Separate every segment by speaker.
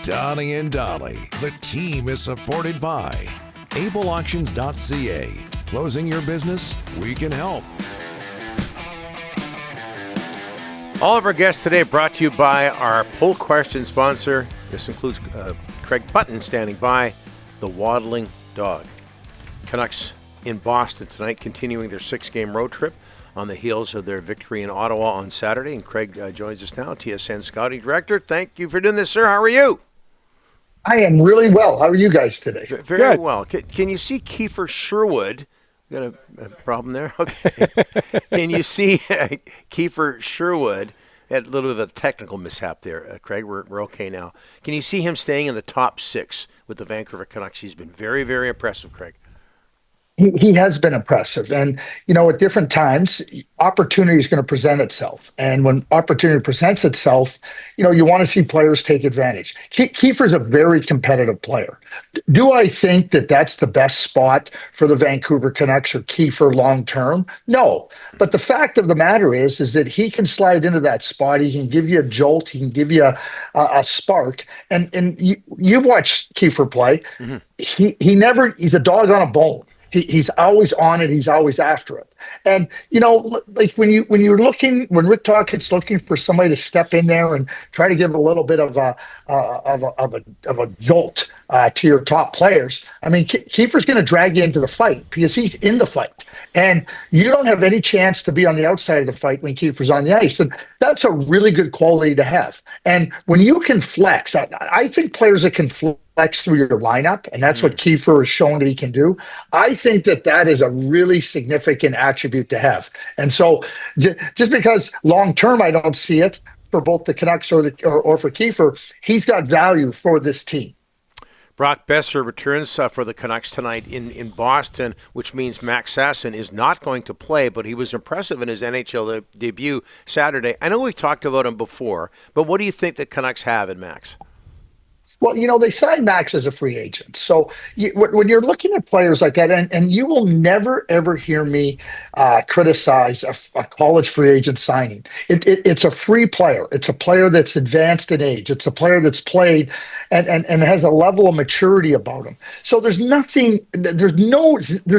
Speaker 1: Donnie and Dolly. The team is supported by ableauctions.ca. Closing your business? We can help.
Speaker 2: All of our guests today brought to you by our poll question sponsor. This includes Craig Button standing by, the Waddling Dog. Canucks in Boston tonight, continuing their 6-game road trip on the heels of their victory in Ottawa on Saturday. And Craig joins us now, TSN Scouting Director. Thank you for doing this, sir. How are you?
Speaker 3: I am really well. How are you guys today?
Speaker 2: Very Good. Well. Can you see Kiefer Sherwood? Got a problem there? Okay. Can you see Kiefer Sherwood? Had a little bit of a technical mishap there, Craig. We're okay now. Can you see him staying in the top 6 with the Vancouver Canucks? He's been very, very impressive, Craig.
Speaker 3: He has been impressive. And, at different times, opportunity is going to present itself. And when opportunity presents itself, you want to see players take advantage. Kiefer's a very competitive player. Do I think that that's the best spot for the Vancouver Canucks or Kiefer long term? No. But the fact of the matter is that he can slide into that spot. He can give you a jolt. He can give you a spark. And you've watched Kiefer play. Mm-hmm. He's a dog on a bone. He's always on it. He's always after it. And, like when Rick Tocchet's looking for somebody to step in there and try to give a little bit of a jolt to your top players, I mean, Kiefer's going to drag you into the fight because he's in the fight. And you don't have any chance to be on the outside of the fight when Kiefer's on the ice. And that's a really good quality to have. And when you can flex, I think players that can flex through your lineup, and that's what Kiefer has shown that he can do. I think that is a really significant attribute to have. And so just because long-term I don't see it for both the Canucks or for Kiefer, he's got value for this team.
Speaker 2: Brock Boeser returns for the Canucks tonight in Boston, which means Max Sassin is not going to play, but he was impressive in his NHL debut Saturday. I know we've talked about him before, but what do you think the Canucks have in Max?
Speaker 3: Well, they signed Max as a free agent. So when you're looking at players like that, and you will never, ever hear me criticize a college free agent signing. It's a free player. It's a player that's advanced in age. It's a player that's played and has a level of maturity about him. So there's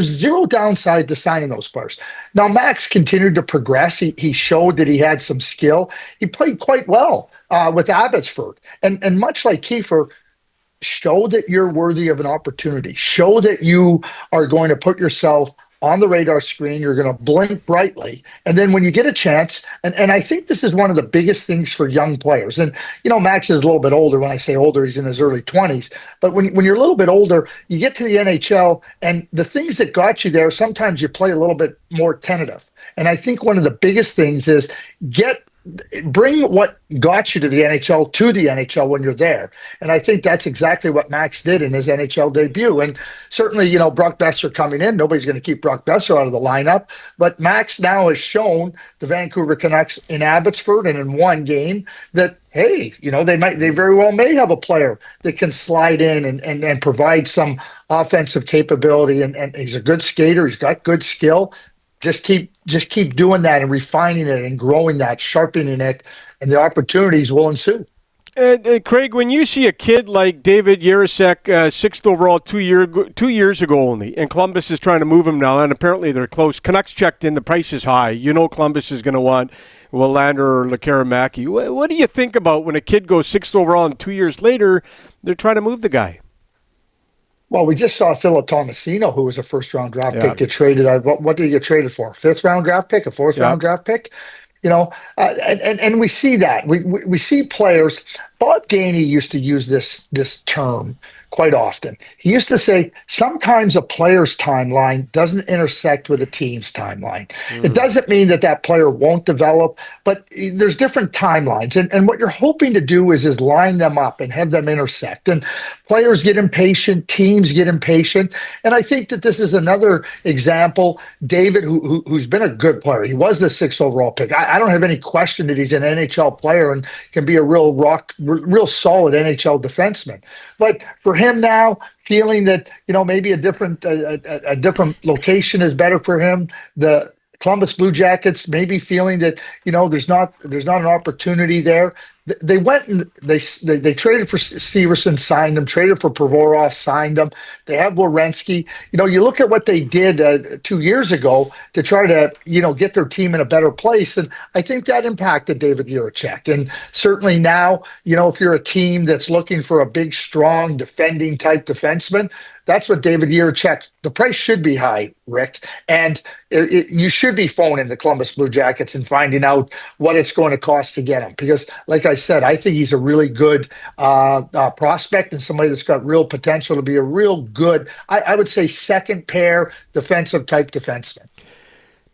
Speaker 3: zero downside to signing those players. Now, Max continued to progress. He showed that he had some skill. He played quite well with Abbotsford. And much like Kiefer, show that you're worthy of an opportunity. Show that you are going to put yourself on the radar screen. You're going to blink brightly. And then when you get a chance, and I think this is one of the biggest things for young players. And, Max is a little bit older. When I say older, he's in his early 20s. But when you're a little bit older, you get to the NHL, and the things that got you there, sometimes you play a little bit more tentative. And I think one of the biggest things is bring what got you to the NHL when you're there. And I think that's exactly what Max did in his NHL debut. And certainly, Brock Boeser coming in, nobody's going to keep Brock Boeser out of the lineup. But Max now has shown the Vancouver Canucks in Abbotsford and in one game that, hey, they very well may have a player that can slide in and provide some offensive capability. And he's a good skater. He's got good skill. Just keep doing that and refining it and growing that, sharpening it, and the opportunities will ensue.
Speaker 4: Craig, when you see a kid like David Jiricek, 6th overall 2 years ago only, and Columbus is trying to move him now, and apparently they're close. Canucks checked in, the price is high. Columbus is going to want Willander or Lekaramaki. What do you think about when a kid goes 6th overall and 2 years later, they're trying to move the guy?
Speaker 3: Well, we just saw Philip Tomasino, who was a first-round draft pick, get traded. What did he get traded for? A 5th-round draft pick? A 4th-round draft pick? And we see that. We see players. Bob Gainey used to use this term quite often. He used to say, sometimes a player's timeline doesn't intersect with a team's timeline. It doesn't mean that player won't develop, but there's different timelines. And what you're hoping to do is line them up and have them intersect. And players get impatient, teams get impatient. And I think that this is another example. David, who's been a good player, he was the 6th overall pick. I don't have any question that he's an NHL player and can be a real solid NHL defenseman. But for him now, feeling that maybe a different location is better for him, the Columbus Blue Jackets maybe feeling that there's not an opportunity there. They went and they traded for Severson, signed him, traded for Provorov, signed him. They have Werenski. You look at what they did 2 years ago to try to, get their team in a better place. And I think that impacted David Jiricek. And certainly now, if you're a team that's looking for a big, strong, defending type defenseman, that's what David Jiricek, the price should be high, Rick. And you should be phoning the Columbus Blue Jackets and finding out what it's going to cost to get him. Because, like I said, I think he's a really good prospect and somebody that's got real potential to be a real good, I would say, second pair defensive type defenseman.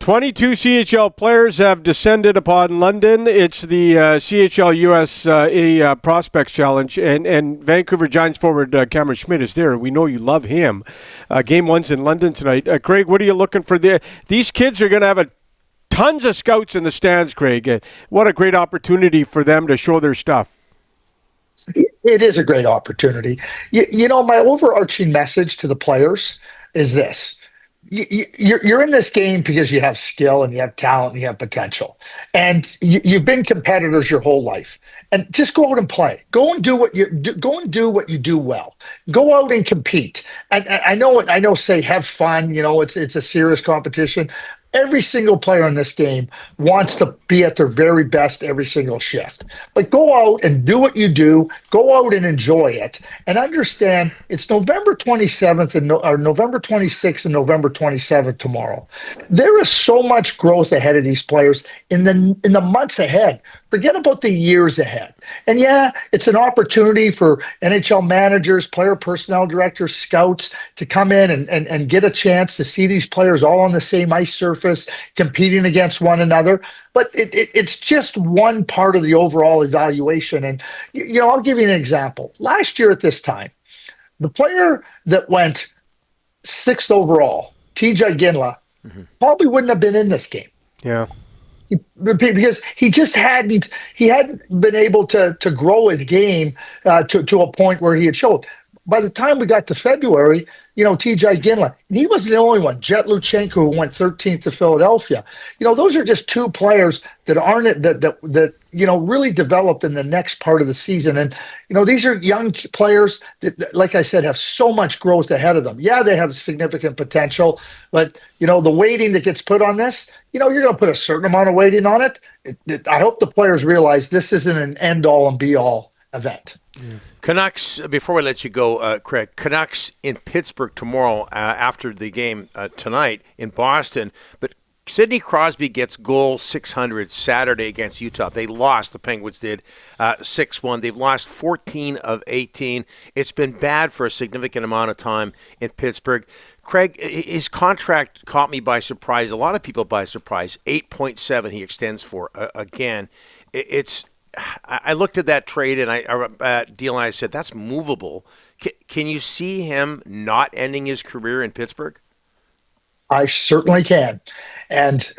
Speaker 4: 22 CHL players have descended upon London. It's the CHL USA Prospects Challenge, and Vancouver Giants forward Cameron Schmidt is there. We know you love him. Game 1's in London tonight. Craig, what are you looking for there? These kids are going to have tons of scouts in the stands, Craig. What a great opportunity for them to show their stuff.
Speaker 3: It is a great opportunity. My overarching message to the players is this. You're in this game because you have skill and you have talent and you have potential, and you've been competitors your whole life. And just go out and play. Go and do what you do. Go and do what you do well. Go out and compete. And I know. Say have fun. It's a serious competition. Every single player in this game wants to be at their very best every single shift. But go out and do what you do. Go out and enjoy it. And understand it's November 27th or November 26th and November 27th tomorrow. There is so much growth ahead of these players in the months ahead. Forget about the years ahead. And yeah, it's an opportunity for NHL managers, player personnel directors, scouts to come in and get a chance to see these players all on the same ice surface, competing against one another. But it's just one part of the overall evaluation. And, I'll give you an example. Last year at this time, the player that went 6th overall, TJ Ginla, probably wouldn't have been in this game.
Speaker 4: Yeah.
Speaker 3: Because he just hadn't been able to grow his game to a point where he had showed. By the time we got to February, TJ Ginla, and he wasn't the only one. Jet Luchenko, who went 13th to Philadelphia. Those are just two players that aren't that really developed in the next part of the season. And these are young players that, like I said, have so much growth ahead of them. Yeah, they have significant potential, but the weighting that gets put on this, you're going to put a certain amount of weighting on it. I hope the players realize this isn't an end-all and be-all event.
Speaker 2: Yeah. Canucks, before we let you go, Craig, Canucks in Pittsburgh tomorrow after the game tonight in Boston. But Sidney Crosby gets goal 600 Saturday against Utah. They lost, the Penguins did, 6-1. They've lost 14 of 18. It's been bad for a significant amount of time in Pittsburgh. Craig, his contract caught me by surprise, a lot of people by surprise. 8.7 he extends for again. I looked at that trade and deal and I said, that's movable. Can you see him not ending his career in Pittsburgh?
Speaker 3: I certainly can. And,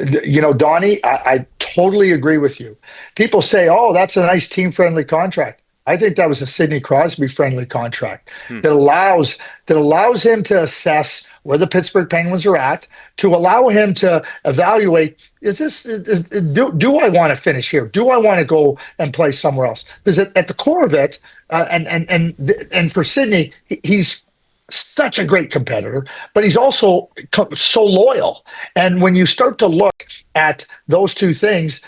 Speaker 3: Donnie, I totally agree with you. People say, oh, that's a nice team-friendly contract. I think that was a Sidney Crosby-friendly contract that allows him to assess where the Pittsburgh Penguins are at, to allow him to evaluate, do I want to finish here? Do I want to go and play somewhere else? Because at the core of it, and for Sidney, he's such a great competitor, but he's also so loyal. And when you start to look at those two things,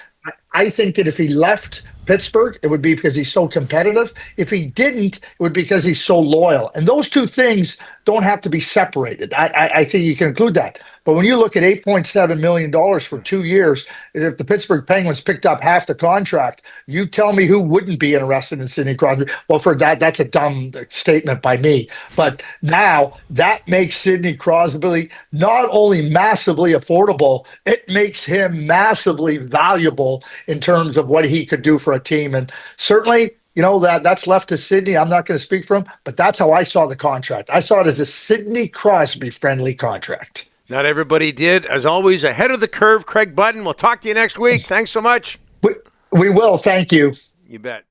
Speaker 3: I think that if he left Pittsburgh, it would be because he's so competitive. If he didn't, it would be because he's so loyal. And those two things don't have to be separated. I think you can include that. But when you look at $8.7 million for 2 years, if the Pittsburgh Penguins picked up half the contract, you tell me who wouldn't be interested in Sidney Crosby. Well, for that's a dumb statement by me. But now that makes Sidney Crosby not only massively affordable, it makes him massively valuable in terms of what he could do for a team. And certainly, that's left to Sidney. I'm not going to speak for him, but that's how I saw the contract. I saw it as a Sidney Crosby-friendly contract.
Speaker 2: Not everybody did. As always, ahead of the curve, Craig Button. We'll talk to you next week. Thanks so much.
Speaker 3: We will. Thank you.
Speaker 2: You bet.